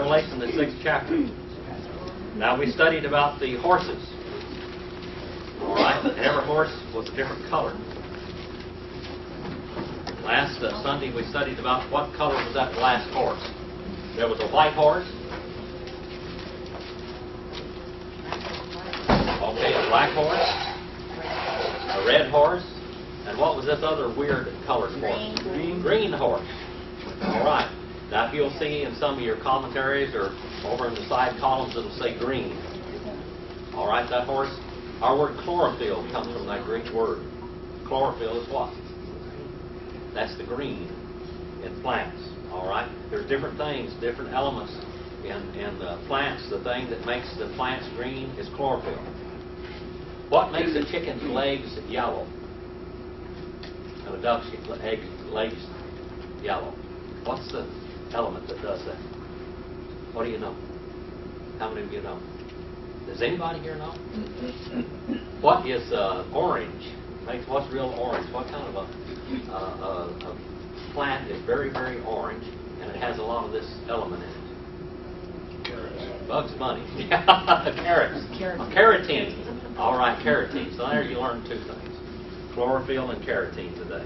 Revelation, the 6th chapter. Now we studied about the horses. All right, and every horse was a different color. Last Sunday we studied about what color was that last horse. There was a white horse. Okay, a black horse, a red horse, and what was this other weird colored horse? Green horse. All right. Now, if you'll see in some of your commentaries or over in the side columns, it'll say green. All right, that horse. Our word chlorophyll comes from that Greek word. Chlorophyll is what? That's the green in plants. All right. There's different things, different elements in the plants. The thing that makes the plants green is chlorophyll. What makes a chicken's legs yellow? And a duck's legs yellow. What's the element that does that? What do you know? How many of you know? Does anybody here know? What is orange? What's real orange? What kind of a plant is very, very orange and it has a lot of this element in it? Carrots. Bugs Bunny. Carrots. Carotene. All right, carotene. So there you learned two things. Chlorophyll and carotene today.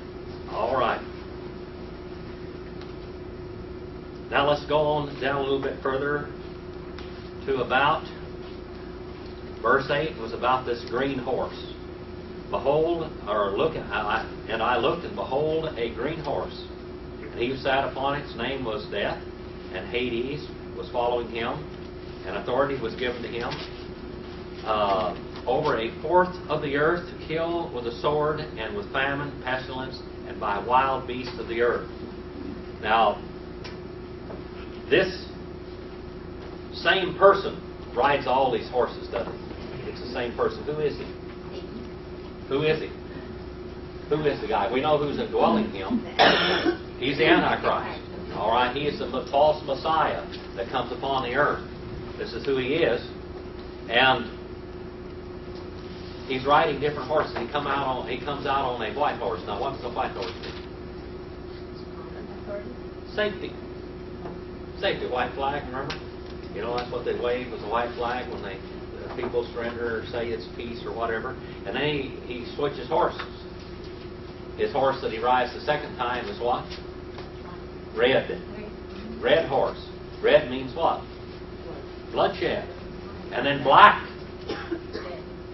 All right. Now let's go on down a little bit further to about verse 8 was about this green horse. Behold, or look, and I looked, and behold, a green horse. And he who sat upon it, his name was Death, and Hades was following him, and authority was given to him over a fourth of the earth to kill with a sword, and with famine, pestilence, and by wild beasts of the earth. Now, this same person rides all these horses, doesn't he? It's the same person. Who is he? Who is he? Who is the guy? We know who's indwelling him. He's the Antichrist. All right? He is the false Messiah that comes upon the earth. This is who he is. And he's riding different horses. He comes out on a white horse. Now, what's the white horse do? Safety. Safety. White flag, remember? You know, that's what they wave was a white flag when the people surrender or say it's peace or whatever. And then he switches horses. His horse that he rides the second time is what? Red. Red horse. Red means what? Bloodshed. And then black.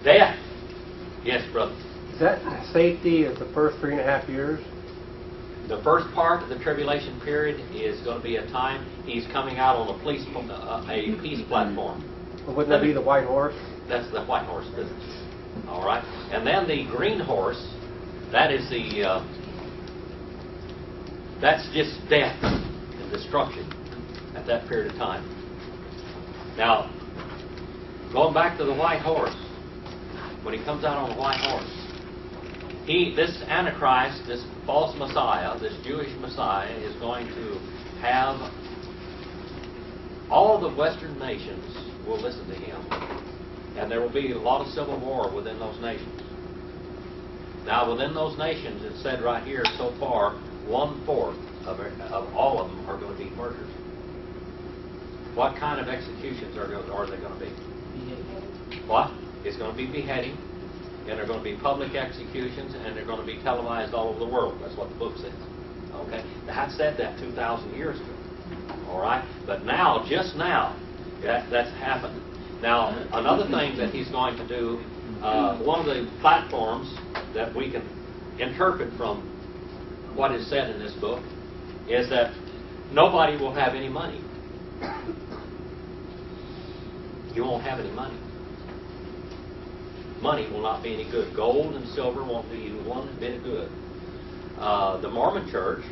Death. Yes, brother. Is that safety of the first 3.5 years? The first part of the tribulation period is going to be a time he's coming out on a peace platform. Well, wouldn't that be the white horse? That's the white horse business. All right. And then the green horse, that is that's just death and destruction at that period of time. Now, going back to the white horse, when he comes out on the white horse, this Antichrist, this false Messiah, this Jewish Messiah, is going to have all the Western nations will listen to him. And there will be a lot of civil war within those nations. Now, within those nations, it's said right here, so far, 1/4 of all of them are going to be murdered. What kind of executions are they going to be? What? It's going to be beheading, and they're going to be public executions, and they're going to be televised all over the world. That's what the book says. Okay? That said that 2,000 years ago. All right? But now, just now, that's happened. Now, another thing that he's going to do, one of the platforms that we can interpret from what is said in this book is that nobody will have any money. You won't have any money. Money will not be any good. Gold and silver won't be one bit of good. The Mormon Church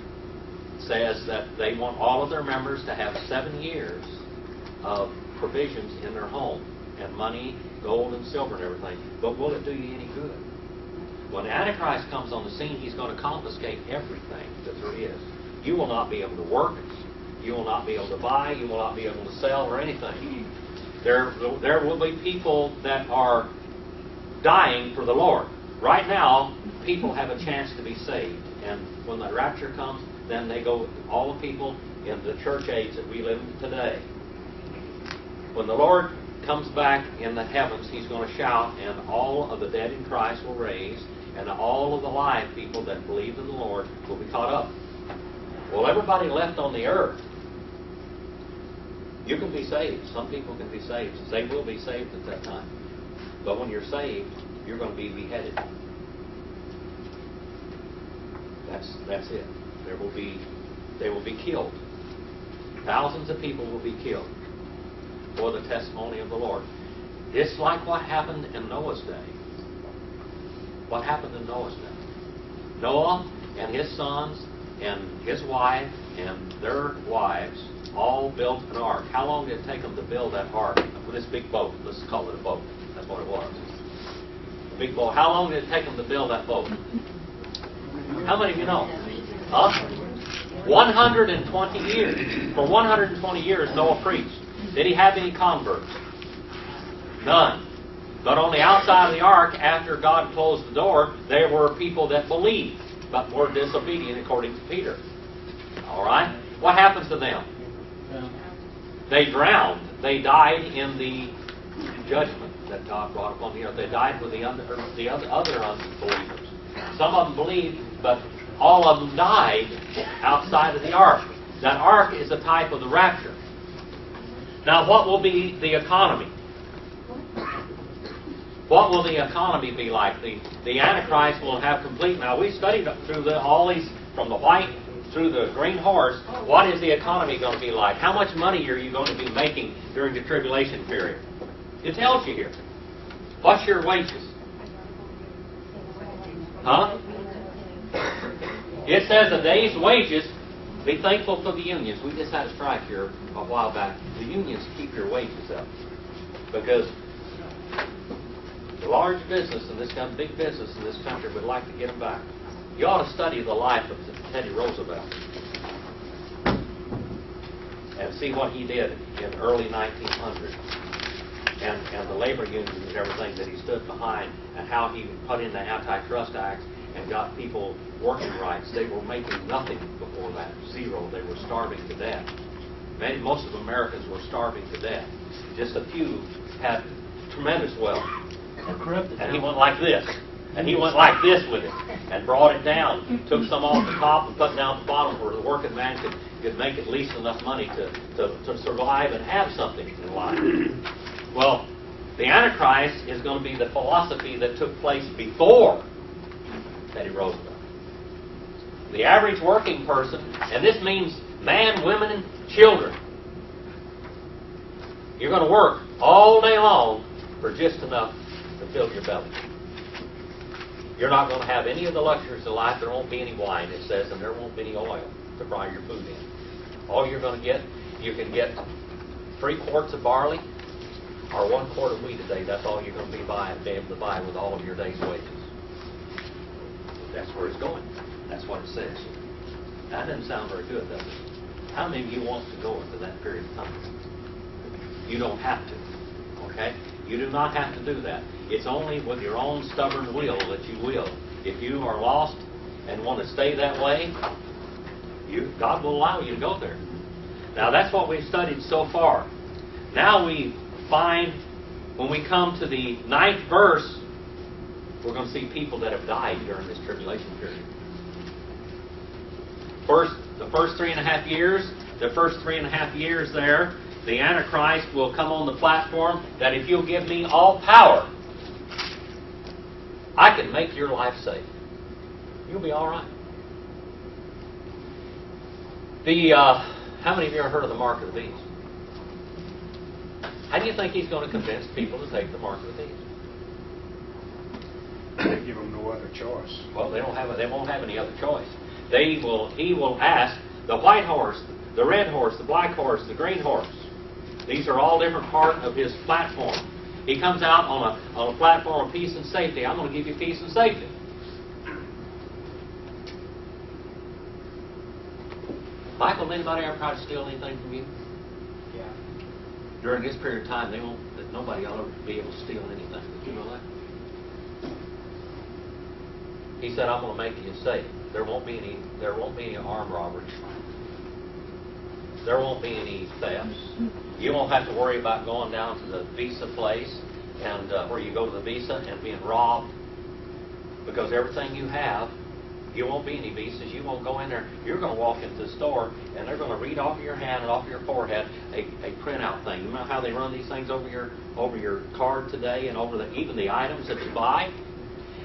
says that they want all of their members to have 7 years of provisions in their home, and money, gold and silver and everything. But will it do you any good? When the Antichrist comes on the scene, he's going to confiscate everything that there is. You will not be able to work. You will not be able to buy. You will not be able to sell or anything. There will be people that are dying for the Lord. Right now, people have a chance to be saved. And when the rapture comes, then they go, all the people in the church age that we live in today, When the Lord comes back in the heavens, He's going to shout, and all of the dead in Christ will raise, and all of the live people that believe in the Lord will be caught up. Well, everybody left on the earth, you can be saved. Some people can be saved. They will be saved at that time. But when you're saved, you're going to be beheaded. That's it. They will be killed. Thousands of people will be killed for the testimony of the Lord. It's like what happened in Noah's day. What happened in Noah's day? Noah and his sons and his wife and their wives all built an ark. How long did it take them to build that ark? This big boat. Let's call it a boat. That's what it was. A big boat. How long did it take them to build that boat? How many of you know? Huh? 120 years. For 120 years, Noah preached. Did he have any converts? None. But on the outside of the ark, after God closed the door, there were people that believed, but were disobedient, according to Peter. All right? What happens to them? They drowned. They died in the judgment that God brought upon the earth. They died with the other unbelievers. Some of them believed, but all of them died outside of the ark. That ark is a type of the rapture. Now, what will be the economy? What will the economy be like? The Antichrist will have complete... Now, we studied through all these, from the white through the green horse. What is the economy going to be like? How much money are you going to be making during the tribulation period? It tells you here. What's your wages? Huh? It says a day's wages. Be thankful for the unions. We just had a strike here a while back. The unions keep your wages up. Because the large business in this country, big business in this country would like to get them back. You ought to study the life of Teddy Roosevelt and see what he did in the early 1900s and the labor unions and everything that he stood behind and how he put in the Antitrust Act and got people working rights. They were making nothing before that. Zero. They were starving to death. Most of Americans were starving to death. Just a few had tremendous wealth. And he went like this. And he went like this with it and brought it down. Took some off the top and put it down at the bottom where the working man could make at least enough money to survive and have something in life. Well, the Antichrist is going to be the philosophy that took place before Teddy Roosevelt. The average working person, and this means man, women, and children. You're going to work all day long for just enough to fill your belly. You're not going to have any of the luxuries of life. There won't be any wine, it says, and there won't be any oil to fry your food in. All you're going to get, you can get 3 quarts of barley or 1 quart of wheat a day. That's all you're going to be able to buy with all of your day's wages. That's where it's going. That's what it says. That doesn't sound very good, does it? How many of you want to go into that period of time? You don't have to. Okay? You do not have to do that. It's only with your own stubborn will that you will. If you are lost and want to stay that way, God will allow you to go there. Now, that's what we've studied so far. Now we find, when we come to the 9th verse, we're going to see people that have died during this tribulation period. The first 3.5 years there, the Antichrist will come on the platform that if you'll give me all power, I can make your life safe. You'll be all right. How many of you have heard of the mark of the beast? How do you think he's going to convince people to take the mark of the beast? They give them no other choice. Well, they won't have any other choice. He will ask the white horse, the red horse, the black horse, the green horse. These are all different parts of his platform. He comes out on a platform of peace and safety. I'm going to give you peace and safety. Michael, did anybody ever try to steal anything from you? Yeah. During this period of time, nobody will ever be able to steal anything. Did you know that? He said, "I'm going to make you safe. There won't be any armed robberies. There won't be any thefts. You won't have to worry about going down to the Visa place and where you go to the Visa and being robbed, because everything you have, you won't be any visas. You won't go in there. You're going to walk into the store and they're going to read off of your hand and off of your forehead a printout thing. You know how they run these things over your card today and over even the items that you buy?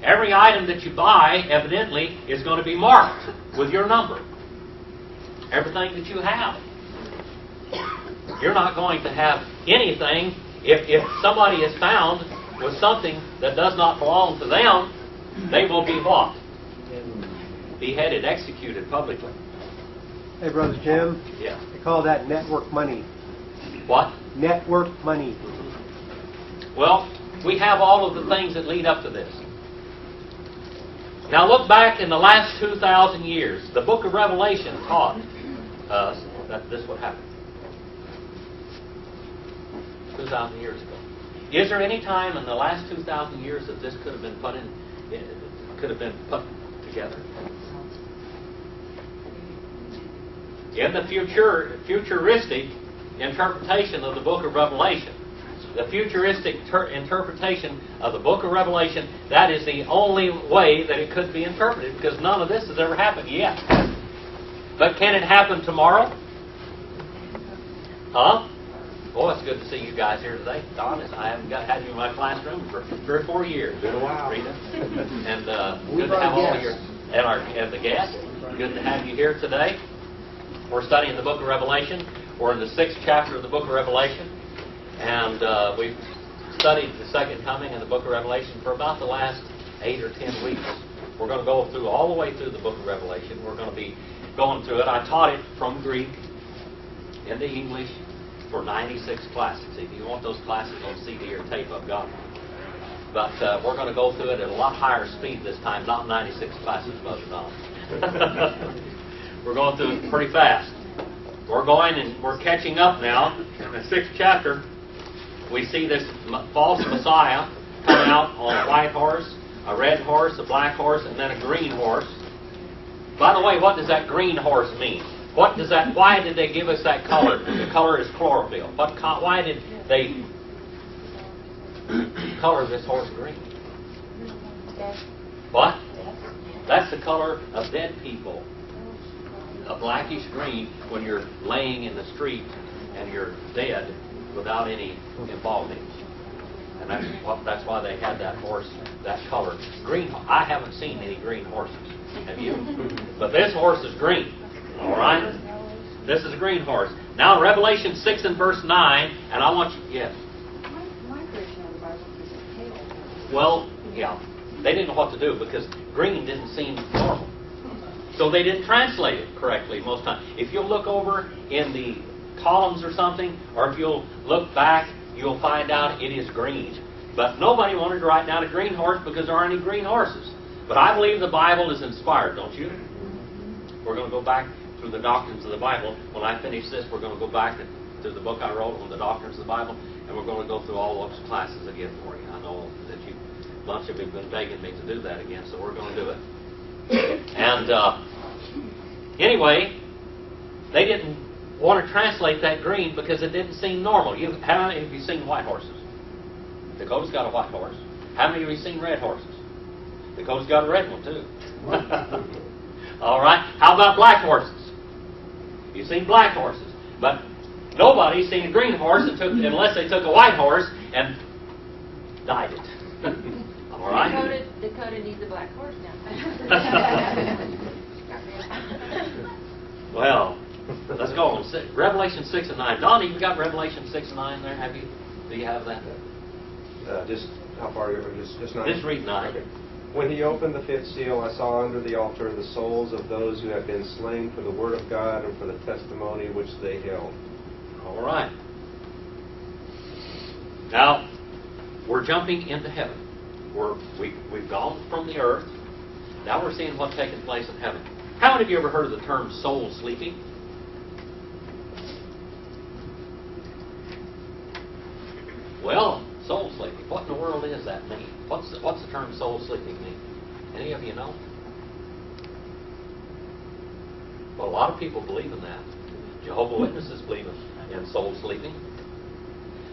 Every item that you buy, evidently, is going to be marked with your number. Everything that you have. You're not going to have anything. If somebody is found with something that does not belong to them, they will be what? Beheaded, executed publicly. Hey, Brother Jim. Yeah. They call that network money. What? Network money. Well, we have all of the things that lead up to this. Now look back in the last 2,000 years. The book of Revelation taught us that this would happen. 2,000 years ago. Is there any time in the last 2,000 years that this could have been put together? In the futuristic interpretation of the book of Revelation, the futuristic interpretation of the book of Revelation, that is the only way that it could be interpreted, because none of this has ever happened yet. But can it happen tomorrow? Huh? Boy, it's good to see you guys here today. Don, I haven't had you in my classroom for 3 or 4 years. Been a while. Rita. And good to have all of your and the guests. Good to have you here today. We're studying the book of Revelation. We're in the 6th chapter of the book of Revelation. And we've studied the second coming in the book of Revelation for about the last 8 or 10 weeks. We're going to go through all the way through the book of Revelation. We're going to be going through it. I taught it from Greek into English for 96 classes. If you want those classes on CD or tape, I've got them. But we're going to go through it at a lot higher speed this time, not 96 classes, Brother Don. We're going through it pretty fast. We're going and we're catching up now. In the 6th chapter, we see this false Messiah coming out on a white horse, a red horse, a black horse, and then a green horse. By the way, what does that green horse mean? What does that? Why did they give us that color? The color is chlorophyll. Why did they color this horse green? What? That's the color of dead people. A blackish green when you're laying in the street and you're dead without any involvement. And that's why they had that horse, that color. Green. I haven't seen any green horses. Have you? But this horse is green. All right? This is a green horse. Now, Revelation 6 and verse 9, and I want you... Yes? My version of the Bible is a tail. Well, yeah. They didn't know what to do because green didn't seem normal. So they didn't translate it correctly most times. If you'll look over in the columns or something, or if you'll look back, you'll find out it is green. But nobody wanted to write down a green horse because there aren't any green horses. But I believe the Bible is inspired, don't you? We're going to go back through the doctrines of the Bible. When I finish this, we're going to go back to the book I wrote on the doctrines of the Bible, and we're going to go through all those classes again for you. I know that a bunch of you have been begging me to do that again, so we're going to do it. And anyway, they didn't want to translate that green because it didn't seem normal. How many of you seen white horses? Dakota's got a white horse. How many of you seen red horses? Dakota's got a red one too. All right. How about black horses? You've seen black horses, but nobody's seen a green horse unless they took a white horse and dyed it. All right. Dakota needs a black horse now. Well, let's go on. Revelation 6 and 9. Donnie, you got Revelation 6 and 9 there? Have you? Do you have that? Just how far? Just 9. Just read 9. Okay. When he opened the 5th seal, I saw under the altar the souls of those who have been slain for the word of God and for the testimony which they held. All right. Now, we're jumping into heaven. We've gone from the earth. Now we're seeing what's taking place in heaven. How many of you ever heard of the term soul sleeping? Well, soul sleeping. What in the world is that mean? What's the term soul sleeping mean? Any of you know? Well, a lot of people believe in that. Jehovah's Witnesses believe in soul sleeping.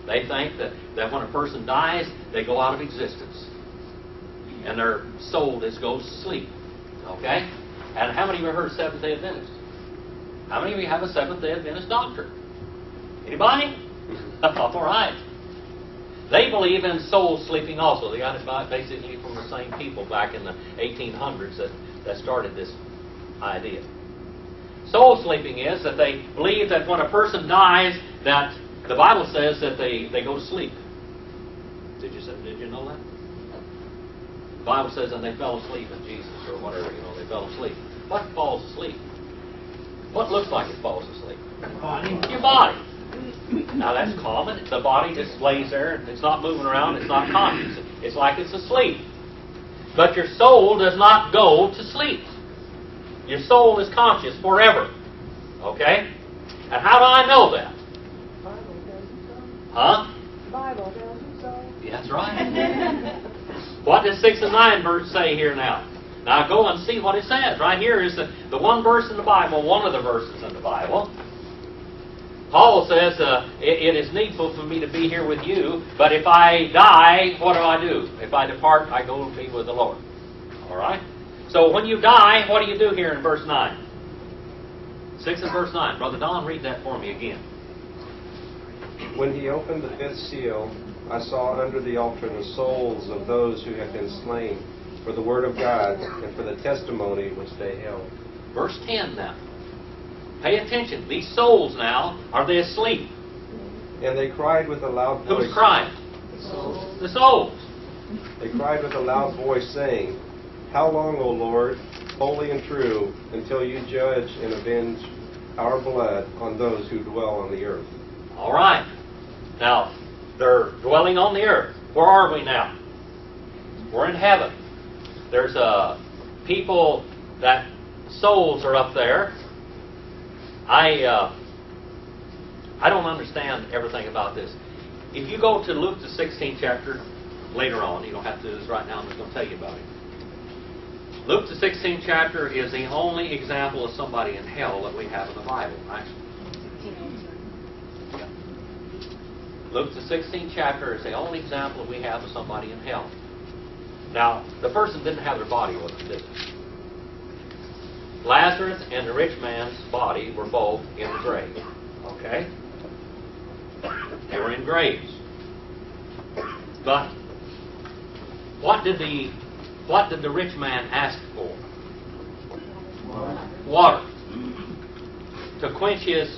They think that when a person dies, they go out of existence. And their soul just goes to sleep. Okay? And how many of you have heard of Seventh-day Adventist? How many of you have a Seventh-day Adventist doctrine? Anybody? All right. They believe in soul sleeping also. They got it basically from the same people back in the 1800s that started this idea. Soul sleeping is that they believe that when a person dies, that the Bible says that they go to sleep. Did you know that? The Bible says that they fell asleep in Jesus or whatever, they fell asleep. What falls asleep? What looks like it falls asleep? Your body. Now that's common. The body just lays there. It's not moving around. It's not conscious. It's like it's asleep. But your soul does not go to sleep. Your soul is conscious forever. Okay? And how do I know that? Bible tells you so. Huh? Bible tells you so. Yeah, that's right. What does 6 and 9 verse say here now? Now go and see what it says. Right here is the one verse in the Bible, one of the verses in the Bible. Paul says, it is needful for me to be here with you, but if I die, what do? If I depart, I go to be with the Lord. All right? So when you die, what do you do here in verse 9? 6 and verse 9. Brother Don, read that for me again. When he opened the fifth seal, I saw under the altar the souls of those who had been slain for the word of God and for the testimony which they held. Verse 10 now. Pay attention. These souls now, are they asleep? And they cried with a loud voice. Who's crying? The souls. They cried with a loud voice, saying, How long, O Lord, holy and true, until you judge and avenge our blood on those who dwell on the earth? All right. Now, they're dwelling on the earth. Where are we now? We're in heaven. There's people that souls are up there. I don't understand everything about this. If you go to Luke the 16th chapter later on, you don't have to do this right now, I'm just going to tell you about it. Luke the 16th chapter is the only example of somebody in hell that we have in the Bible, right? Yeah. Luke the 16th chapter is the only example we have of somebody in hell. Now, the person didn't have their body with them, did they? Lazarus and the rich man's body were both in the grave. Okay? They were in graves. But what did the rich man ask for? Water. To quench his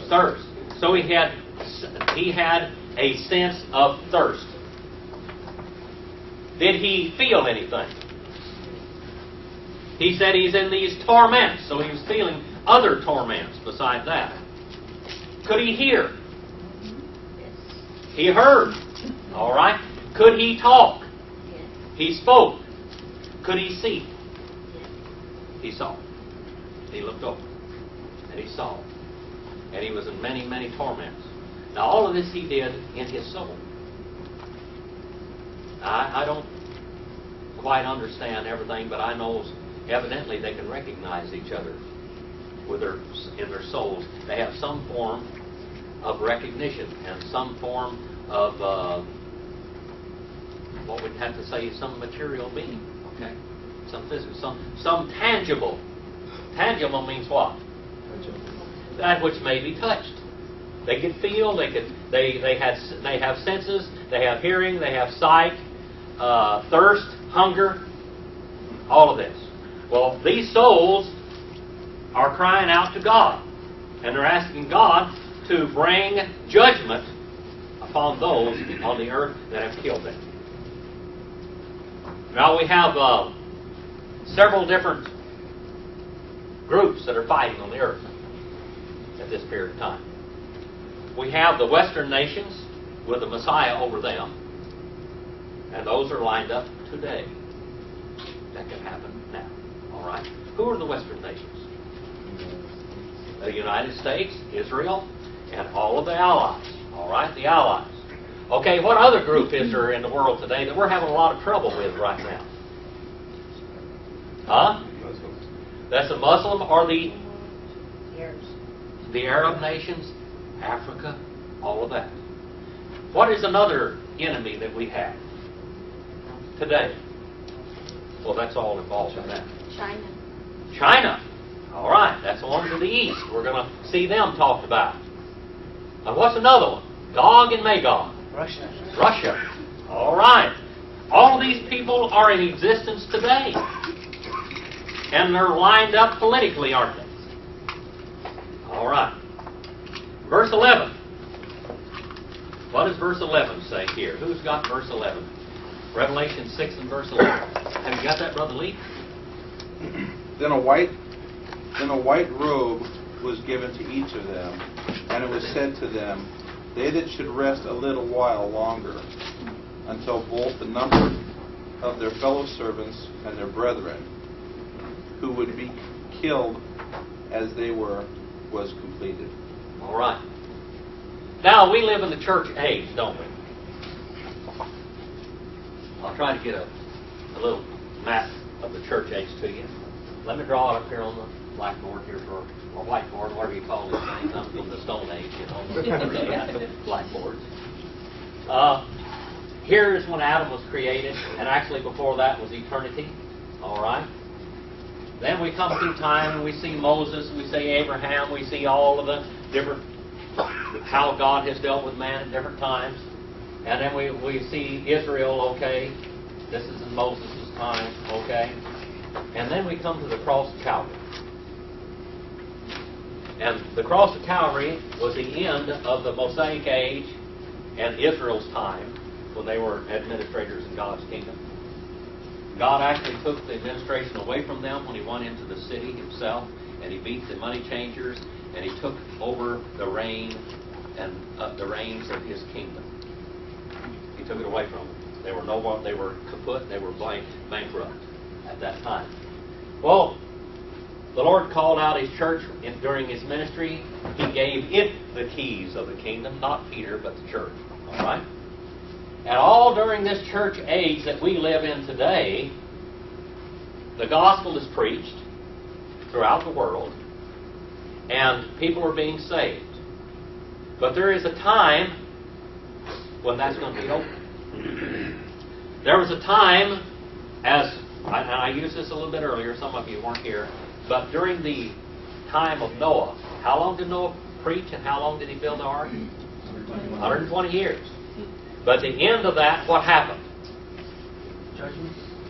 thirst. So he had a sense of thirst. Did he feel anything? He said he's in these torments, so he was feeling other torments besides that. Could he hear? He heard. All right. Could he talk? He spoke. Could he see? He saw. He looked over. And he saw. And he was in many, many torments. Now all of this he did in his soul. I don't quite understand everything, but I know evidently they can recognize each other in their souls. They have some form of recognition and some form of what we'd have to say, some material being. Okay, some physical, some tangible. Tangible means what? That which may be touched. They could feel. They have senses. They have hearing. They have sight. Thirst, hunger. All of this. Well, these souls are crying out to God, and they're asking God to bring judgment upon those on the earth that have killed them. Now we have several different groups that are fighting on the earth at this period of time. We have the Western nations with the Messiah over them, and those are lined up today. That can happen now. All right. Who are the Western nations? The United States, Israel, and all of the Allies. All right, the Allies. Okay, what other group is there in the world today that we're having a lot of trouble with right now? Huh? That's the Muslim or the the Arab nations, Africa, all of that. What is another enemy that we have today? Well, that's all involved in that. China. China. All right, that's the one to the east. We're going to see them talked about. Now, what's another one? Gog and Magog. Russia. Russia. All right. All of these people are in existence today. And they're lined up politically, aren't they? All right. Verse 11. What does verse 11 say here? Who's got verse 11? Revelation 6 and verse 11. Have you got that, Brother Lee? Then a white robe was given to each of them, and it was said to them, they that should rest a little while longer, until both the number of their fellow servants and their brethren, who would be killed as they were, was completed. All right. Now, we live in the church age, don't we? I'll try to get a little map of the church age to you. Let me draw it up here on the blackboard here, or whiteboard, whatever you call these things. I'm from the Stone Age, you know. They had the blackboards. Here is when Adam was created, and actually before that was eternity. All right? Then we come through time and we see Moses, we see Abraham, we see all of the different, how God has dealt with man at different times. And then we see Israel, okay, this is in Moses' time, okay. And then we come to the cross of Calvary. And the cross of Calvary was the end of the Mosaic age and Israel's time when they were administrators in God's kingdom. God actually took the administration away from them when he went into the city himself, and he beat the money changers, and he took over the reign and the reins of his kingdom. He took it away from them. They were kaput, they were bankrupt at that time. Well, the Lord called out his church during his ministry. He gave it the keys of the kingdom, not Peter, but the church. All right? And all during this church age that we live in today, the gospel is preached throughout the world, and people are being saved. But there is a time when that's going to be over. There was a time, and I used this a little bit earlier, some of you weren't here, but during the time of Noah, how long did Noah preach and how long did he build the ark? 120 years. But at the end of that, what happened?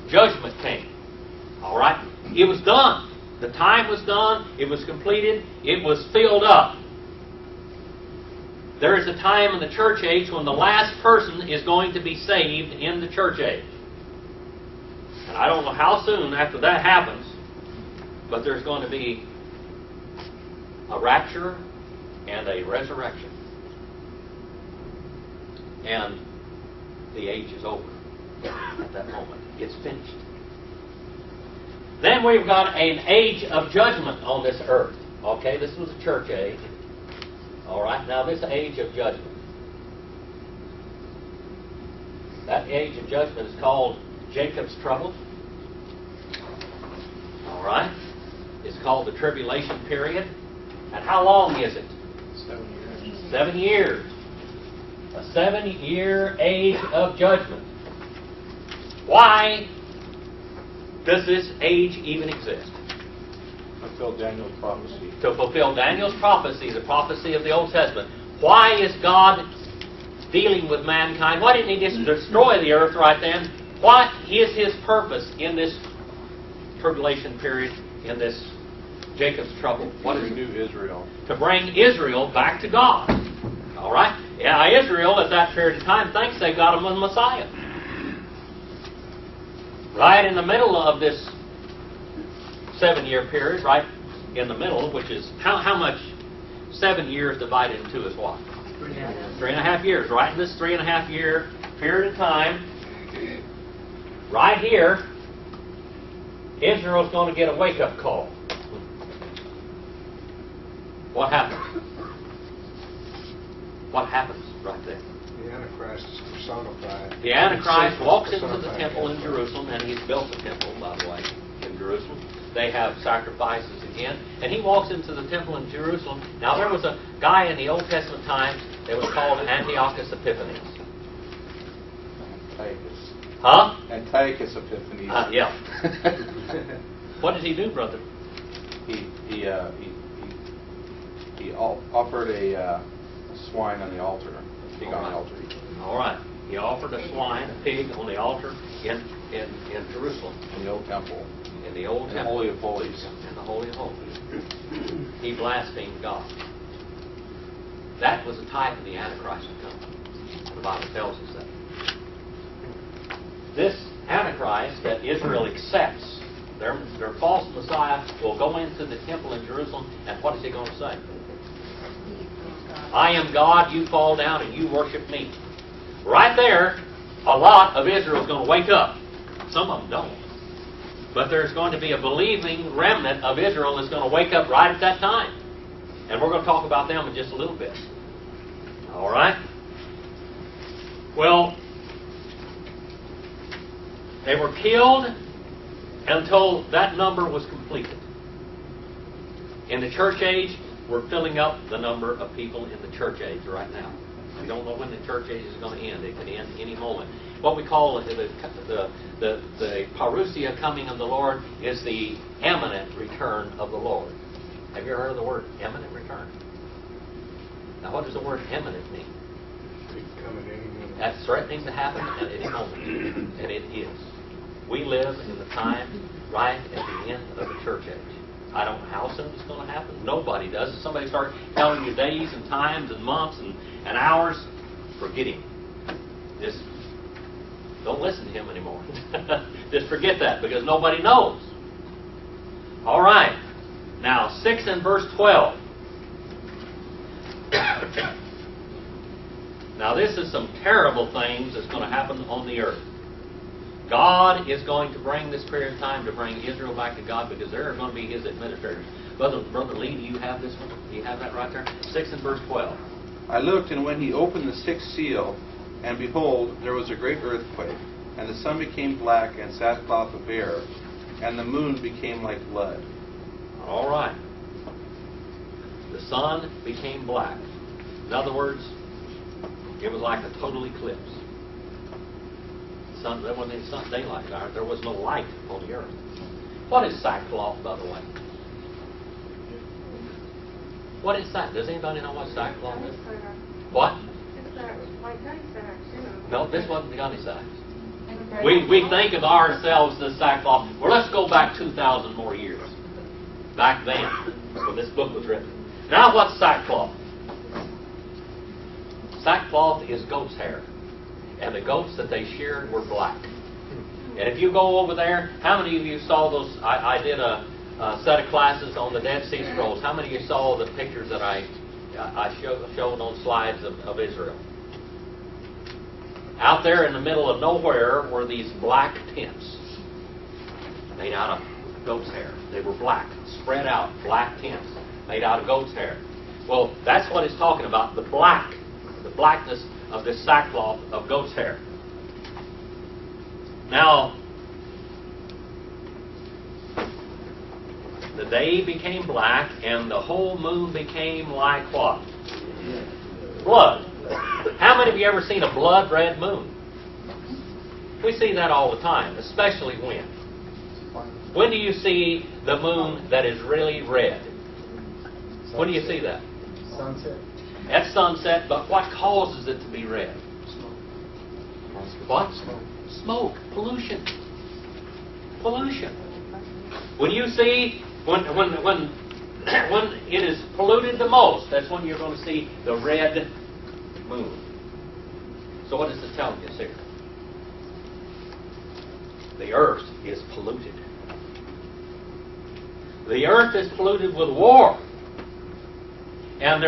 Judgment came. All right? It was done. The time was done. It was completed. It was filled up. There is a time in the church age when the last person is going to be saved in the church age. And I don't know how soon after that happens, but there's going to be a rapture and a resurrection. And the age is over at that moment. It's finished. Then we've got an age of judgment on this earth. Okay, this was a church age. All right, now this age of judgment. That age of judgment is called Jacob's trouble. All right. It's called the tribulation period. And how long is it? 7 years. 7 years. A 7-year age of judgment. Why does this age even exist? Fulfill Daniel's prophecy. To fulfill Daniel's prophecy, the prophecy of the Old Testament. Why is God dealing with mankind? Why didn't he just destroy the earth right then? What is his purpose in this tribulation period, in this Jacob's trouble? What is Renew Israel. to bring Israel back to God. All right? Yeah, Israel at that period of time thinks they got him a Messiah. Right in the middle of this 7-year period, right in the middle, which is how much 7 years divided in 2 is what? 3.5 years. Right in this 3.5-year period of time, right here, Israel's going to get a wake-up call. What happens? What happens right there? The Antichrist is personified. The Antichrist Satan is walks into the personified. temple in Jerusalem, and he's built the temple, by the way, in Jerusalem. They have sacrifices and in, and he walks into the temple in Jerusalem. Now there was a guy in the Old Testament times that was called Antiochus Epiphanes. Antiochus. Huh? Antiochus Epiphanes. Yeah. What did he do, brother? He offered a swine on the altar, a pig on the altar. All right. He offered a swine, a pig, on the altar in Jerusalem. In the old temple. In the old In the temple. Holy of Holies. In the Holy of Holies. He blasphemed God. That was a type of the Antichrist to come. The Bible tells us that. This Antichrist that Israel accepts, their false Messiah, will go into the temple in Jerusalem, and what is he going to say? I am God, you fall down, and you worship me. Right there, a lot of Israel is going to wake up. Some of them don't. But there's going to be a believing remnant of Israel that's going to wake up right at that time. And we're going to talk about them in just a little bit. All right? Well, they were killed until that number was completed. In the church age, we're filling up the number of people in the church age right now. We don't know when the church age is going to end. It could end any moment. What we call the parousia, coming of the Lord, is the imminent return of the Lord. Have you ever heard of the word imminent return? Now, what does the word imminent mean? Coming any minute. That's threatening to happen at any moment, and it is. We live in the time right at the end of the church age. I don't know how soon it's going to happen. Nobody does. If somebody starts telling you days and times and months and hours, forget him. Just don't listen to him anymore. Just forget that, because nobody knows. All right. Now, 6 and verse 12. Now, this is some terrible things that's going to happen on the earth. God is going to bring this period of time to bring Israel back to God, because they're going to be His administrators. Brother Lee, do you have this one? Do you have that right there? 6 and verse 12. I looked, and when he opened the sixth seal, and behold, there was a great earthquake, and the sun became black and sackcloth of hair, and the moon became like blood. All right. The sun became black. In other words, it was like a total eclipse. There wasn't any sun daylight. There was no light on the earth. What is sackcloth, by the way? What is sackcloth? Does anybody know what sackcloth is? What? It's like gunny sacks, you know. No, this wasn't the gunny sacks. We think of ourselves as sackcloth. Well, let's go back 2,000 more years. Back then, when this book was written. Now, what's sackcloth? Sackcloth is goat's hair. And the goats that they sheared were black. And if you go over there, how many of you saw those? I did a set of classes on the Dead Sea Scrolls. How many of you saw the pictures that I showed on slides of Israel? Out there in the middle of nowhere were these black tents made out of goat's hair. They were black, spread out, black tents made out of goat's hair. Well, that's what it's talking about, the blackness of this sackcloth of goat's hair. Now, the day became black, and the whole moon became like what? Blood. How many of you ever seen a blood red moon? We see that all the time, especially when? When do you see the moon that is really red? When do you see that? Sunset. At sunset, but what causes it to be red? What? Smoke. Pollution. Pollution. When you see, when it is polluted the most, that's when you're going to see the red moon. So what is it telling us here? The earth is polluted. The earth is polluted with war. And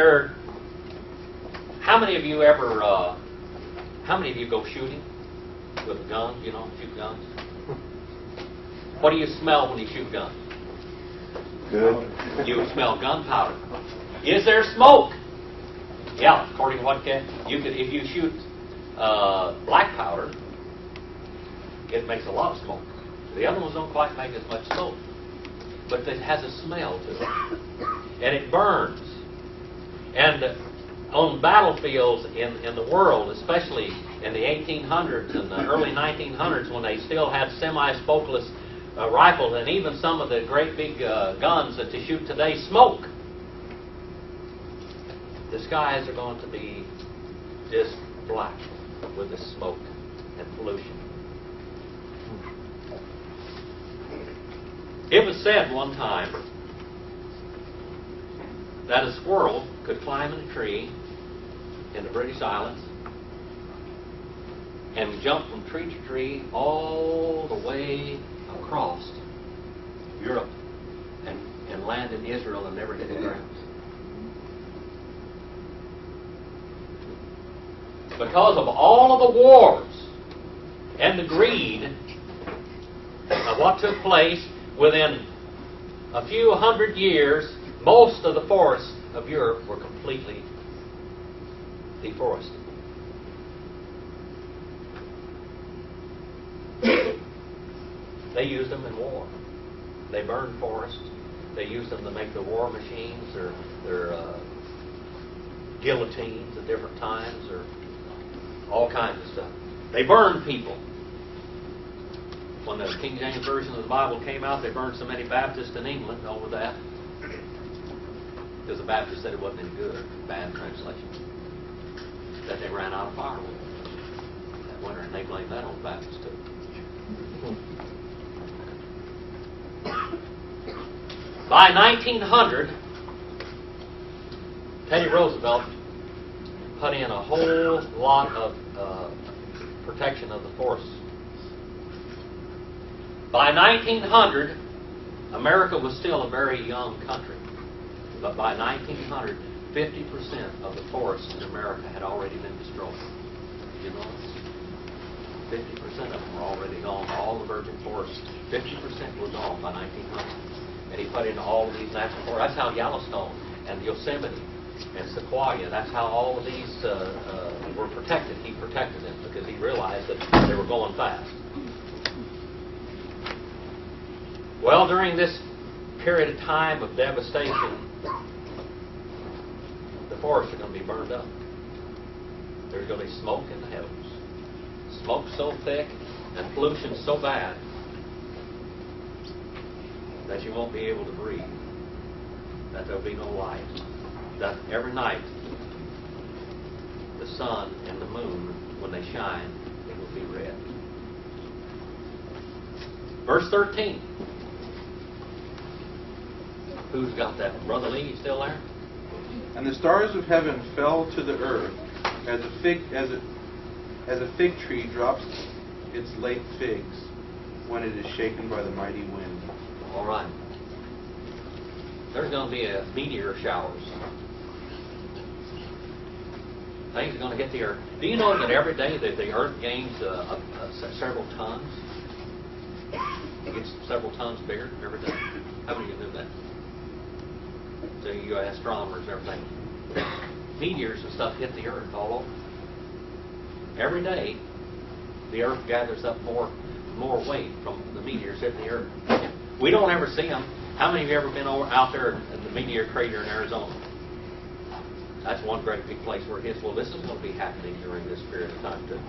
how many of you go shooting with a gun, shoot guns? What do you smell when you shoot guns? Good. You smell gunpowder. Is there smoke? Yeah, according to what if you shoot black powder, it makes a lot of smoke. The other ones don't quite make as much smoke. but it has a smell to it. And it burns. And on battlefields in the world, especially in the 1800s and the early 1900s, when they still had semi-smokeless rifles, and even some of the great big guns that they shoot today smoke, the skies are going to be just black with the smoke and pollution. It was said one time that a squirrel could climb in a tree in the British Islands and jump from tree to tree all the way across Europe and land in Israel and never hit the ground. Because of all of the wars and the greed of what took place, within a few hundred years, most of the forests of Europe were completely deforested. They used them in war. They burned forests. They used them to make their war machines, their guillotines at different times, or all kinds of stuff. They burned people. When the King James Version of the Bible came out, they burned so many Baptists in England over that. Because the Baptists said it wasn't any good. Bad translation. That they ran out of firewood that winter, and they blamed that on the Baptists too. By 1900, Teddy Roosevelt put in a whole lot of protection of the forests. By 1900, America was still a very young country. But by 1900, 50% of the forests in America had already been destroyed. You know, 50% of them were already gone. All the virgin forests, 50% were gone by 1900. And he put in all of these national forests. That's how Yellowstone and Yosemite and Sequoia, that's how all of these were protected. He protected them because he realized that they were going fast. Well, during this period of time of devastation, the forests are going to be burned up. There's going to be smoke in the heavens. Smoke so thick and pollution so bad that you won't be able to breathe. That there'll be no light. That every night, the sun and the moon, when they shine, they will be red. Verse 13. Who's got that? Brother Lee, you still there? And the stars of heaven fell to the earth, as a fig tree drops its late figs when it is shaken by the mighty wind. All right. There's going to be a meteor showers. Things are going to hit the earth. Do you know that every day that the earth gains several tons? It gets several tons bigger every day. How many of you knew that? So you astronomers and everything. Meteors and stuff hit the earth all over. Every day, the earth gathers up more weight from the meteors hitting the earth. We don't ever see them. How many of you ever been out there in the meteor crater in Arizona? That's one great big place where it hits. Well, this is going to be happening during this period of time too.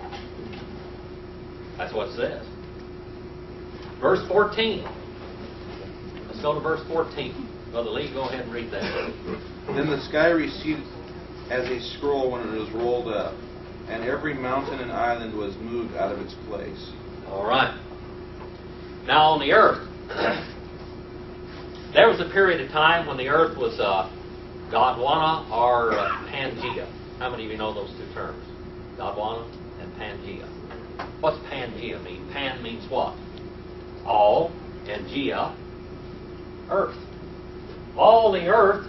That's what it says. Verse 14. Let's go to verse 14. Brother Lee, go ahead and read that. Then the sky receded as a scroll when it was rolled up, and every mountain and island was moved out of its place. All right. Now on the earth, there was a period of time when the earth was Gondwana or Pangea. How many of you know those two terms? Gondwana and Pangea. What's Pangea mean? Pan means what? All, and Gea, earth. All the earth,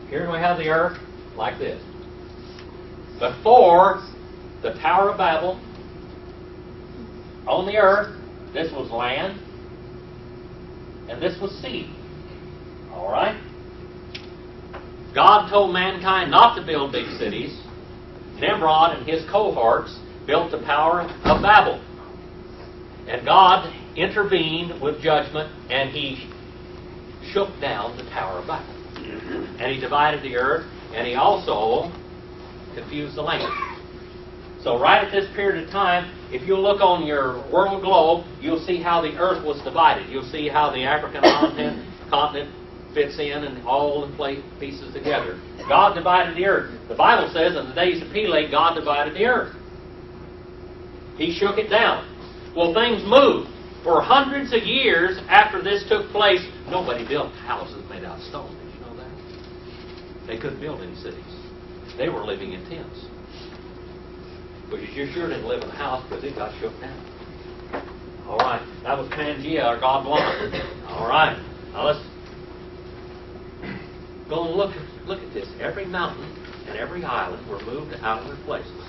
here we have the earth like this. Before the Tower of Babel, on the earth, this was land, and this was sea. All right? God told mankind not to build big cities. Nimrod and his cohorts built the Tower of Babel. And God intervened with judgment, and He shook down the Tower of Babel. And He divided the earth, and He also confused the language. So right at this period of time, if you look on your world globe, you'll see how the earth was divided. You'll see how the African continent fits in and all the pieces together. God divided the earth. The Bible says in the days of Peleg, God divided the earth. He shook it down. Well, things moved. For hundreds of years after this took place, nobody built houses made out of stone. Did you know that? They couldn't build any cities. They were living in tents. But you sure didn't live in a house because it got shook down. All right. That was Pangea, or God blind. All right. Now let's go and look at this. Every mountain and every island were moved out of their places.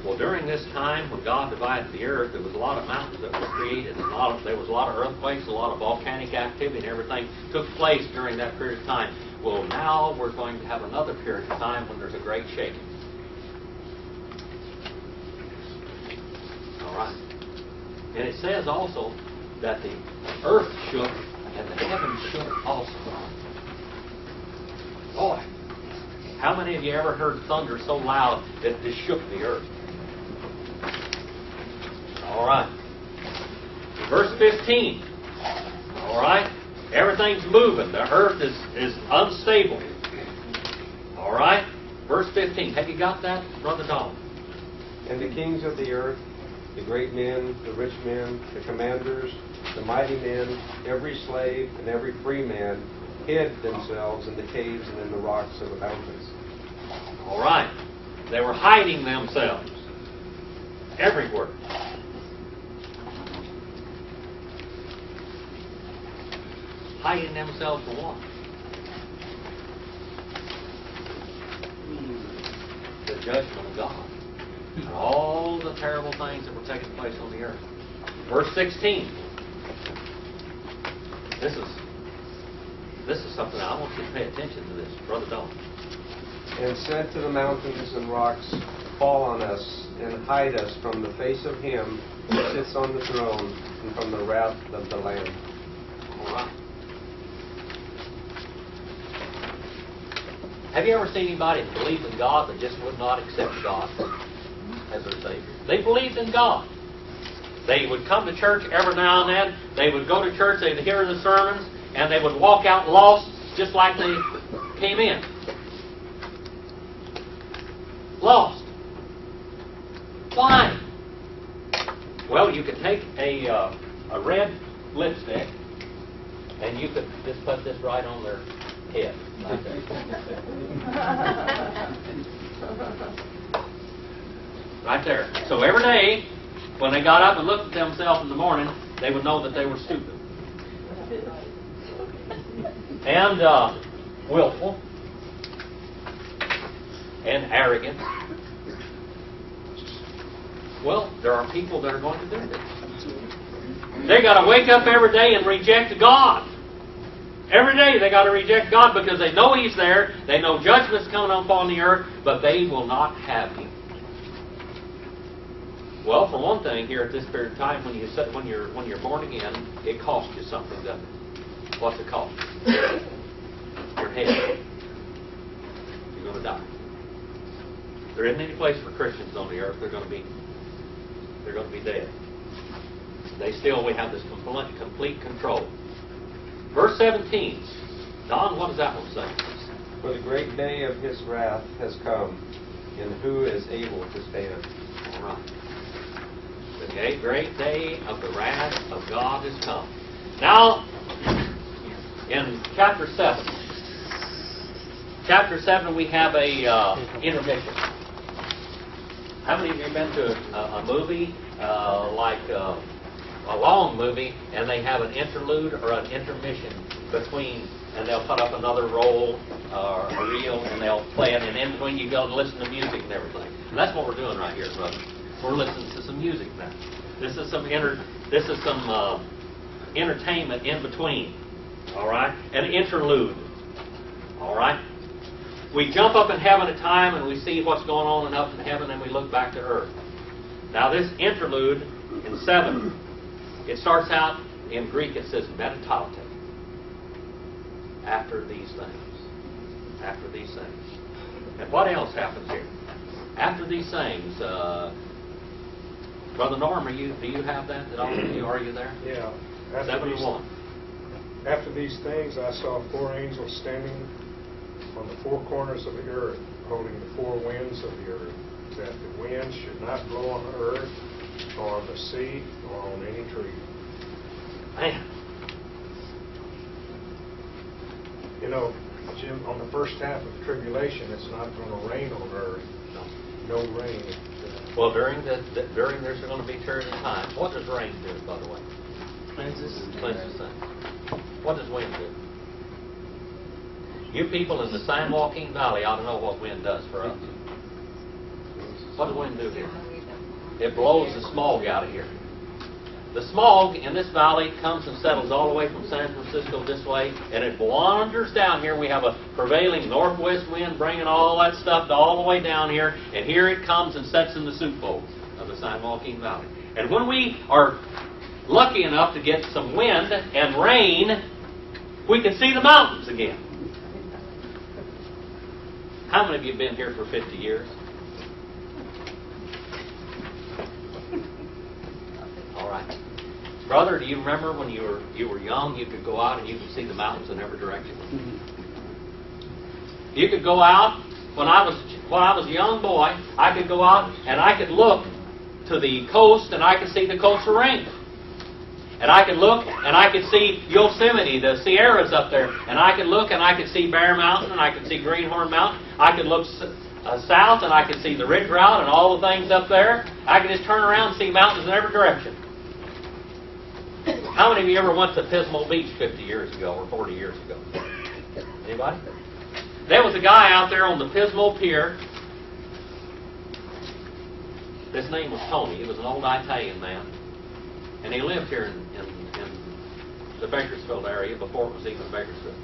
Well, during this time when God divided the earth, there was a lot of mountains that were created. There was a lot of earthquakes, a lot of volcanic activity, and everything took place during that period of time. Well, now we're going to have another period of time when there's a great shaking. All right. And it says also that the earth shook and the heavens shook also. Boy, how many of you ever heard thunder so loud that it shook the earth? All right. Verse 15. All right. Everything's moving. The earth is unstable. All right. Verse 15. Have you got that, Brother Don? And the kings of the earth, the great men, the rich men, the commanders, the mighty men, every slave and every free man, hid themselves in the caves and in the rocks of the mountains. All right. They were hiding themselves everywhere. Hiding themselves for what? The judgment of God. And all the terrible things that were taking place on the earth. Verse 16. This is something I want you to pay attention to this. Brother Don. And said to the mountains and rocks, fall on us, and hide us from the face of him who sits on the throne, and from the wrath of the Lamb. All right. Have you ever seen anybody that believed in God but just would not accept God as their Savior? They believed in God. They would come to church every now and then. They would go to church, they'd hear the sermons, and they would walk out lost just like they came in. Lost. Why? Well, you could take a red lipstick and you could just put this right on their head. Right there. Right there. So every day, when they got up and looked at themselves in the morning, they would know that they were stupid. And willful. And arrogant. Well, there are people that are going to do this. They got to wake up every day and reject God. Every day they got to reject God because they know He's there. They know judgment's coming upon the earth, but they will not have Him. Well, for one thing, here at this period of time, when you're born again, it costs you something, doesn't it? What's it cost? Your head. You're going to die. There isn't any place for Christians on the earth. They're going to be dead. We have this complete control. Verse 17. Don, what does that one say? For the great day of his wrath has come, and who is able to stand? All right. The great day of the wrath of God has come. Now, in chapter 7 we have a intermission. How many of you have been to a movie like a long movie, and they have an interlude or an intermission between, and they'll put up another roll or a reel, and they'll play it, and in between you go to listen to music and everything. And that's what we're doing right here, brother. We're listening to some music now. This is some entertainment in between. All right, an interlude. All right. We jump up in heaven at time and we see what's going on up in heaven, and we look back to earth. Now this interlude in 7, it starts out in Greek, it says metataute. After these things. After these things. And what else happens here? After these things, Brother Norm, do you have that at all? Are you there? Yeah. 7:1. After these things, I saw 4 angels standing on the 4 corners of the earth, holding the 4 winds of the earth, that the wind should not blow on the earth, or on the sea, or on any tree. Man. You know, Jim, on the first half of tribulation, it's not going to rain on earth. No rain. Well, during there's going to be periods of time. What does rain do, by the way? Cleanses things. What does wind do? You people in the San Joaquin Valley ought to know what wind does for us. What does wind do here? It blows the smog out of here. The smog in this valley comes and settles all the way from San Francisco this way, and it wanders down here. We have a prevailing northwest wind bringing all that stuff all the way down here, and here it comes and sets in the soup bowls of the San Joaquin Valley. And when we are lucky enough to get some wind and rain, we can see the mountains again. How many of you have been here for 50 years? All right. Brother, do you remember when you were young, you could go out and you could see the mountains in every direction? You could go out, when I was a young boy, I could go out and I could look to the coast and I could see the coastal range. And I could look and I could see Yosemite, the Sierras up there. And I could look and I could see Bear Mountain and I could see Greenhorn Mountain. I could look south and I could see the Ridge Route and all the things up there. I could just turn around and see mountains in every direction. How many of you ever went to Pismo Beach 50 years ago or 40 years ago? Anybody? There was a guy out there on the Pismo Pier. His name was Tony. He was an old Italian man. And he lived here in the Bakersfield area before it was even Bakersfield.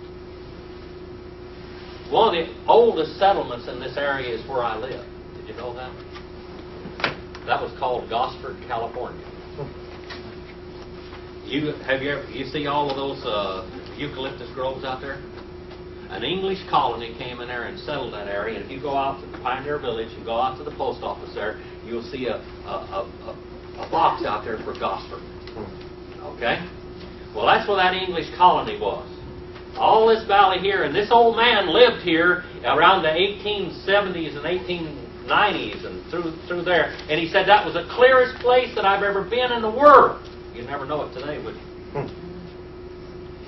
One of the oldest settlements in this area is where I live. Did you know that? That was called Gosford, California. You see all of those eucalyptus groves out there? An English colony came in there and settled that area. And if you go out to the Pioneer Village and go out to the post office there, you'll see a box out there for Gosford. Okay? Well, that's where that English colony was. All this valley here, and this old man lived here around the 1870s and 1890s and through there. And he said that was the clearest place that I've ever been in the world. You'd never know it today, would you?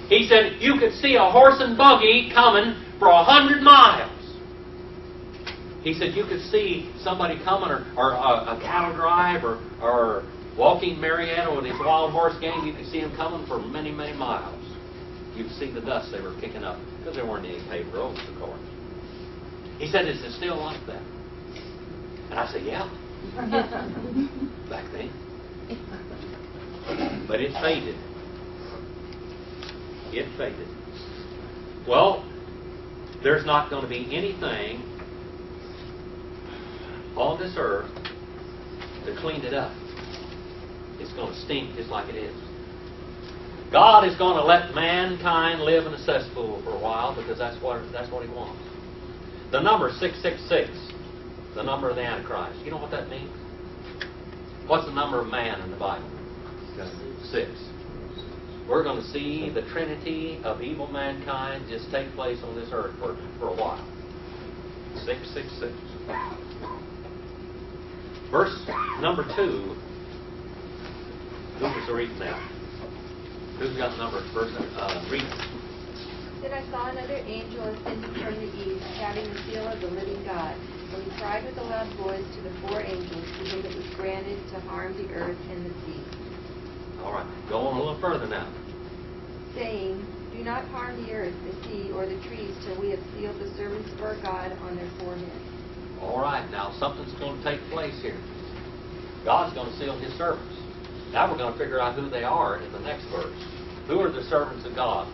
He said you could see a horse and buggy coming for 100 miles. He said you could see somebody coming, or a cattle drive, or walking Marietta with his wild horse gang. You could see him coming for many, many miles. You could see the dust they were kicking up, because there weren't any paved roads, of course. He said, is it still like that? And I said, yeah. Back then. But it faded. It faded. Well, there's not going to be anything on this earth to clean it up. It's going to stink just like it is. God is going to let mankind live in a cesspool for a while because that's what He wants. The number 666, the number of the Antichrist. You know what that means? What's the number of man in the Bible? 6. We're going to see the trinity of evil mankind just take place on this earth for a while. 666. Verse number 2. Who was reading that? Who's got the number? Verse read. Then I saw another angel ascending from the east, having the seal of the living God. And he cried with a loud voice to the 4 angels to whom it was granted to harm the earth and the sea. All right, go on a little further now. Saying, do not harm the earth, the sea, or the trees till we have sealed the servants of our God on their foreheads. All right, now something's going to take place here. God's going to seal His servants. Now we're going to figure out who they are in the next verse. Who are the servants of God?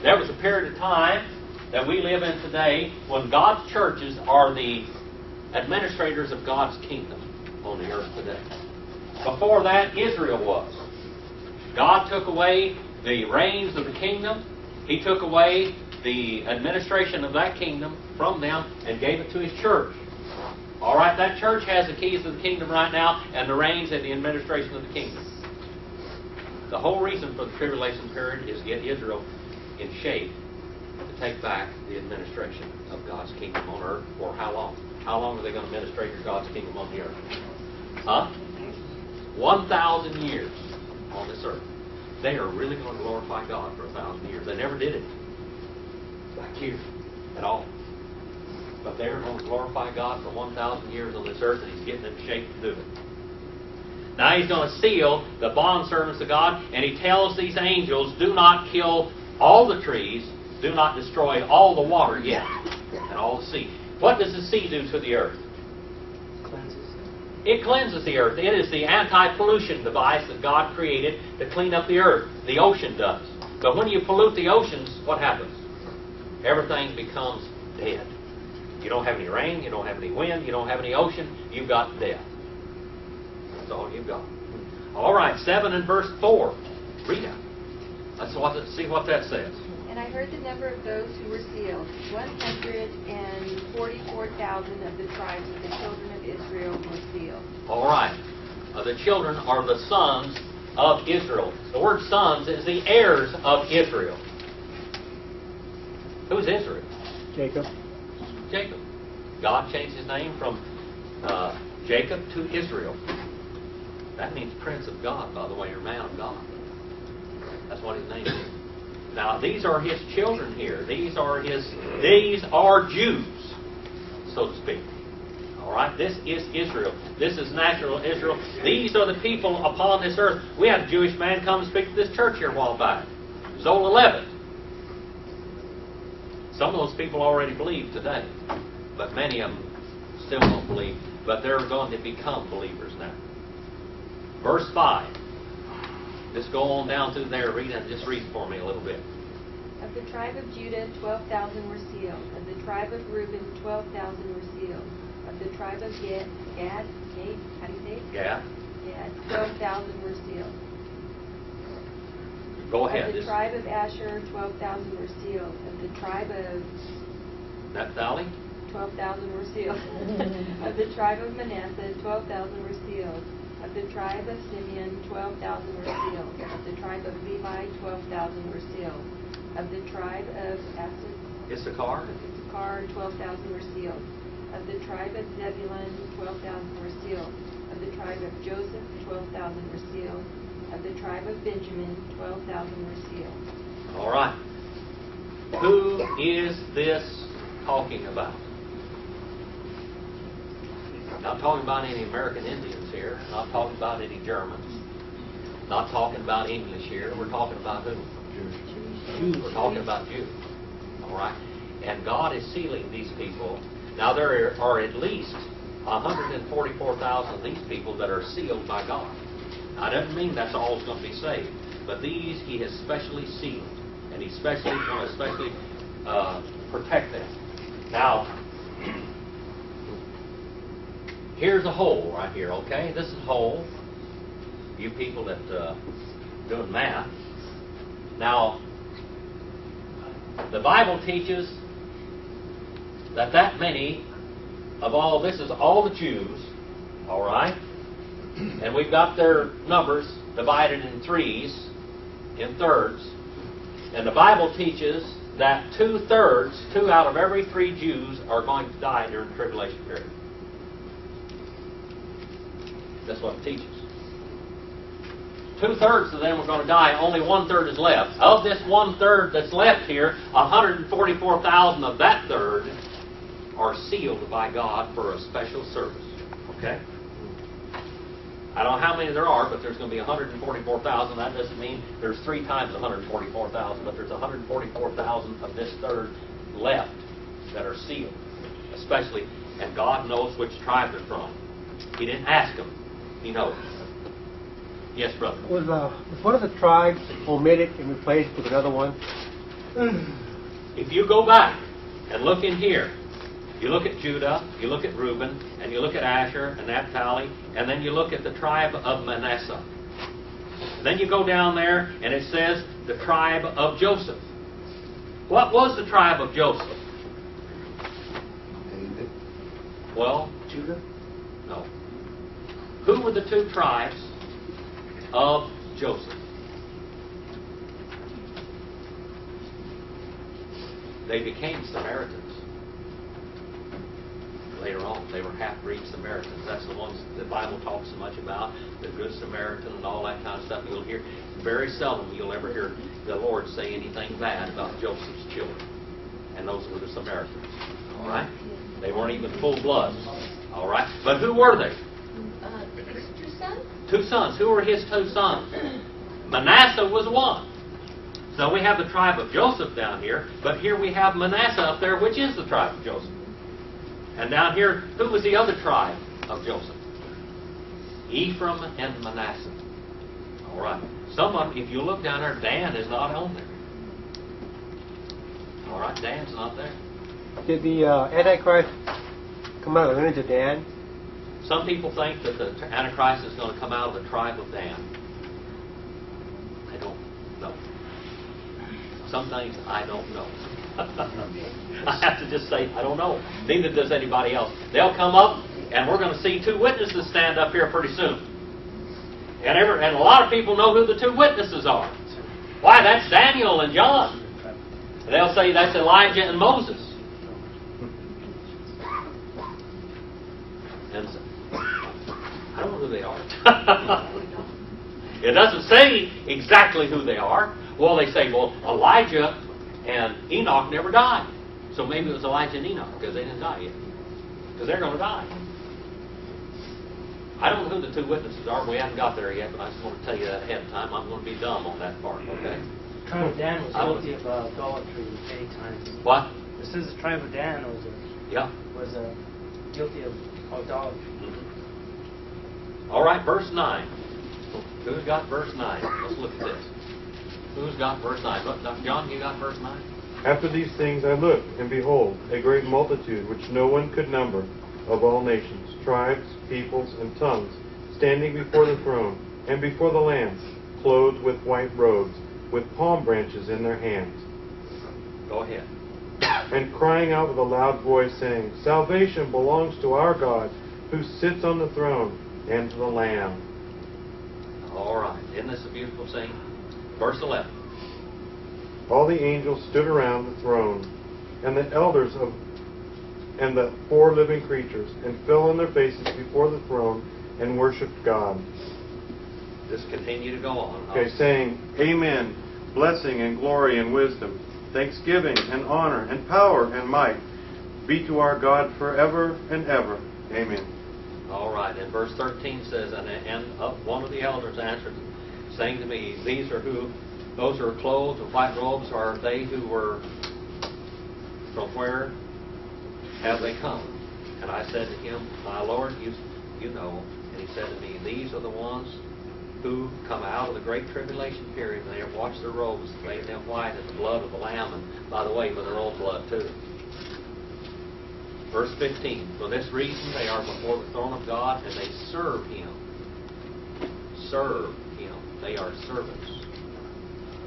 There was a period of time that we live in today when God's churches are the administrators of God's kingdom on the earth today. Before that, Israel was. God took away the reins of the kingdom. He took away the administration of that kingdom from them and gave it to His church. All right, that church has the keys of the kingdom right now and the reins and the administration of the kingdom. The whole reason for the tribulation period is to get Israel in shape to take back the administration of God's kingdom on earth. For how long? How long are they going to administrate God's kingdom on the earth? Huh? 1,000 years on this earth. They are really going to glorify God for 1,000 years. They never did it back here at all. But they're going to glorify God for 1,000 years on this earth, and He's getting in shape to do it. Now He's going to seal the bondservants of God, and He tells these angels, do not kill all the trees, do not destroy all the water yet, and all the sea. What does the sea do to the earth? It cleanses the earth. It is the anti-pollution device that God created to clean up the earth. The ocean does. But when you pollute the oceans, what happens? Everything becomes dead. You don't have any rain, you don't have any wind, you don't have any ocean, you've got death. That's all you've got. All right, 7 and verse 4. Read it. See what that says. And I heard the number of those who were sealed. 144,000 of the tribes of the children of Israel were sealed. All right. The children are the sons of Israel. The word sons is the heirs of Israel. Who's Israel? Jacob. Jacob. God changed his name from Jacob to Israel. That means Prince of God, by the way, or man of God. That's what his name is. Now, these are his children here. These are Jews, so to speak. All right? This is Israel. This is natural Israel. These are the people upon this earth. We had a Jewish man come and speak to this church here a while back. Zola Levitt. Some of those people already believe today, but many of them still don't believe. But they're going to become believers now. Verse 5. Just go on down through there, read it, and just read for me a little bit. Of the tribe of Judah, 12,000 were sealed. Of the tribe of Reuben, 12,000 were sealed. Of the tribe of Gad, how do you say it? Gad. Gad, 12,000 were sealed. Go ahead. Of the tribe of Asher, 12,000 were sealed. Of the tribe of Naphtali? 12,000 were sealed. Of the tribe of Manasseh, 12,000 were sealed. Of the tribe of Simeon, 12,000 were sealed. Of the tribe of Levi, 12,000 were sealed. Of the tribe of Issachar? 12,000 were sealed. Of the tribe of Zebulun, 12,000 were sealed. Of the tribe of Joseph, 12,000 were sealed. Of the tribe of Benjamin, 12,000 were sealed. All right. Who is this talking about? Not talking about any American Indians here. Not talking about any Germans. Not talking about English here. We're talking about who? Jews. We're talking about Jews. All right? And God is sealing these people. Now there are at least 144,000 of these people that are sealed by God. Now, that doesn't mean that's all that's going to be saved. But these He has specially sealed. And He's going to especially protect them. Now, here's a hole right here, okay? This is a hole. You people that doing math. Now, the Bible teaches that many of all, this is all the Jews, all right? And we've got their numbers divided in threes, in thirds. And the Bible teaches that 2/3, 2 out of every 3 Jews are going to die during the tribulation period. That's what it teaches. 2/3 of them are going to die. Only 1/3 is left. Of this 1/3 that's left here, 144,000 of that third are sealed by God for a special service. Okay? I don't know how many there are, but there's going to be 144,000. That doesn't mean there's 3 times 144,000, but there's 144,000 of this third left that are sealed, especially, and God knows which tribe they're from. He didn't ask them. He knows. Yes, brother. Was one of the tribes omitted and replaced with another one? If you go back and look in here, You look at Judah, you look at Reuben, and you look at Asher and Naphtali, and then you look at the tribe of Manasseh. Then you go down there, and it says the tribe of Joseph. What was the tribe of Joseph? David. Well, Judah? no. Who were the two tribes of Joseph? They became Samaritans. Later on, they were half-breed Samaritans. That's the ones the Bible talks so much about, the Good Samaritan and all that kind of stuff. You'll hear, very seldom you'll ever hear the Lord say anything bad about Joseph's children. And those were the Samaritans. All right? They weren't even full bloods. All right? But who were they? His two sons? Two sons. Who were his two sons? Manasseh was one. So we have the tribe of Joseph down here, but here we have Manasseh up there, which is the tribe of Joseph. And down here, who was the other tribe of Joseph? Ephraim and Manasseh. All right. Some of them, if you look down there, Dan is not on there. All right, Dan's not there. Did the Antichrist come out of the lineage of Dan? Some people think that the Antichrist is going to come out of the tribe of Dan. I don't know. Some things I don't know. I have to just say, I don't know. Neither does anybody else. They'll come up, and we're going to see two witnesses stand up here pretty soon. And a lot of people know who the two witnesses are. Why, that's Daniel and John. They'll say that's Elijah and Moses. And so, I don't know who they are. It doesn't say exactly who they are. Well, they say, well, Elijah and Enoch never died. So maybe it was Elijah and Enoch because they didn't die yet. Because they're going to die. I don't know who the two witnesses are. We haven't got there yet, but I just want to tell you that ahead of time. I'm going to be dumb on that part, okay? The tribe of Dan was guilty of idolatry many times. What? It says the tribe of Dan was guilty of idolatry. Mm-hmm. All right, verse 9. Who's got verse 9? Let's look at this. Who's got verse 9? Look, John, you got verse 9? After these things I looked, and behold, a great multitude, which no one could number, of all nations, tribes, peoples, and tongues, standing before the throne, and before the Lamb, clothed with white robes, with palm branches in their hands. Go ahead. And crying out with a loud voice, saying, Salvation belongs to our God, who sits on the throne, and to the Lamb. All right. Isn't this a beautiful scene? Verse 11. All the angels stood around the throne, and the elders and the four living creatures, and fell on their faces before the throne, and worshipped God. Just continue to go on. Okay, saying, Amen, blessing and glory and wisdom, thanksgiving and honor and power and might be to our God forever and ever. Amen. All right. And verse 13 says, and one of the elders answered, saying to me, these are who, those who are clothed with white robes, are they who were, from where have they come? And I said to him, my Lord, you know. And he said to me, these are the ones who come out of the great tribulation period, and they have washed their robes, made them white in the blood of the Lamb, and by the way, with their own blood too. Verse 15, for this reason they are before the throne of God, and they serve Him. Serve Him. They are servants.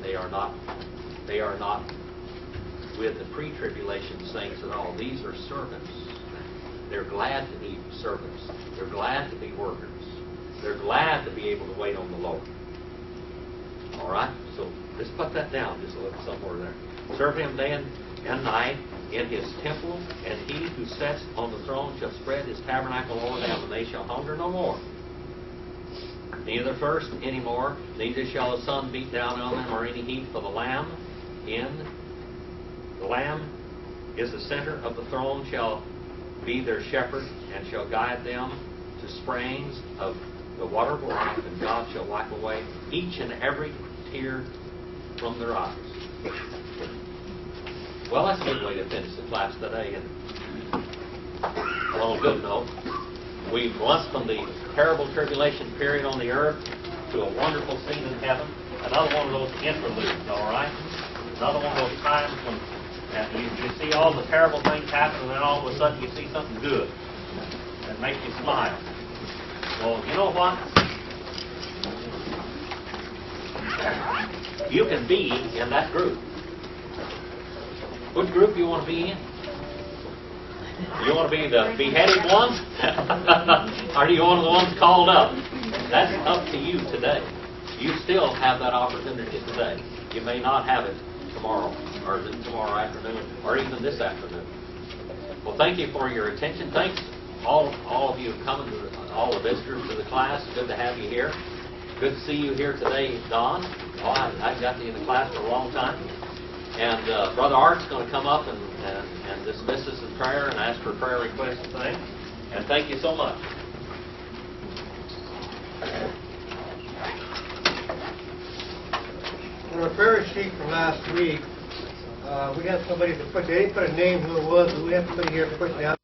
They are not with the pre-tribulation saints at all. These are servants. They're glad to be servants. They're glad to be workers. They're glad to be able to wait on the Lord. All right? So let's put that down just a little somewhere there. Serve Him day and night in His temple, and He who sits on the throne shall spread His tabernacle over them, and they shall hunger no more. Neither thirst any more, neither shall the sun beat down on them, or any heat, for the Lamb is the center of the throne, shall be their shepherd, and shall guide them to springs of the water of life, and God shall wipe away each and every tear from their eyes. Well, that's a good way to finish the class today. And on a good note, we've once from the terrible tribulation period on the earth to a wonderful scene in heaven. Another one of those interludes, all right? Another one of those times when And you see all the terrible things happen, and then all of a sudden you see something good that makes you smile. Well, you know what? You can be in that group. Which group you want to be in? You want to be the beheaded ones? Or do you want the ones called up? That's up to you today. You still have that opportunity today. You may not have it tomorrow, or tomorrow afternoon, or even this afternoon. Well, thank you for your attention. Thanks, all of you coming, all the visitors to the class. Good to have you here. Good to see you here today, Don. Oh, I got you in the class for a long time. And Brother Art's going to come up and dismiss us in prayer and ask for prayer requests and things. And thank you so much. On our prayer sheet from last week, we had somebody to put, they didn't put a name who it was, but we had somebody here to put down